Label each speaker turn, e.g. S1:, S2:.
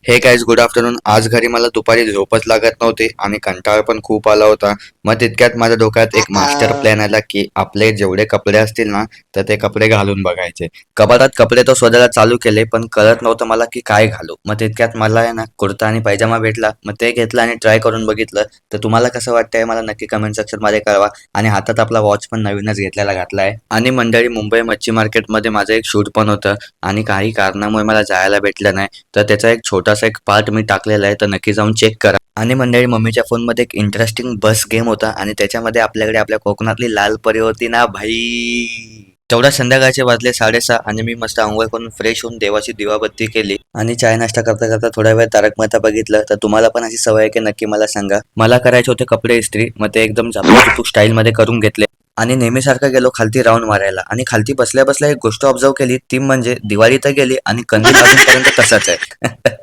S1: हे guys good afternoon. आज घरी मला दुपारी झोपच लागत नव्हती आणि कंटाळा पण खूप आला होता. मग तितक्यात माझ्या डोक्यात एक मास्टर प्लॅन आला की आपले जेवढे कपडे असतील ना तर ते कपडे घालून बघायचे. कपाटात कपडे तर शोधायला चालू केले पण कळत नव्हतं मला की काय घालू. मग तितक्यात मला आहे ना कुर्ता आणि पायजामा भेटला. मग ते घेतलं आणि ट्राय करून बघितलं. तर तुम्हाला कसं वाटतंय मला नक्की कमेंट सेक्शन मध्ये कळवा. आणि हातात आपला वॉच पण नवीनच घेतलेला घातलाय. आणि मंडळी मुंबई मच्छी मार्केटमध्ये माझं एक शूट पण होतं आणि काही कारणामुळे मला जायला भेटलं नाही. तर त्याचा एक छोटासा एक पार्ट मी टाकलेला आहे, तर नक्की जाऊन चेक करा. आणि मंडळी मम्मीच्या फोनमध्ये एक इंटरेस्टिंग बस गेम होता आणि त्याच्यामध्ये आपल्याकडे आपल्या कोकणातली लाल परी होती ना भाई. तेवढ्या संध्याकाळचे वाजले 6:30 आणि मी मस्त अंघोळ करून फ्रेश होऊन देवाची दिवाबत्ती केली आणि चाय नाश्ता करता करता थोड्या वेळ तारक मेहता बघितलं. तर तुम्हाला पण अशी सवय आहे की नक्की मला सांगा. मला करायचे होते कपडे इस्त्री, मग ते एकदम झापूक स्टाईल मध्ये करून घेतले आणि नेहमीसारखं गेलो खालती राऊंड मारायला. आणि खालती बसल्या बसल्या एक गोष्ट ऑब्झर्व केली, ती म्हणजे दिवाळी तर गेली आणि कंदील अजूनपर्यंत तसाच आहे.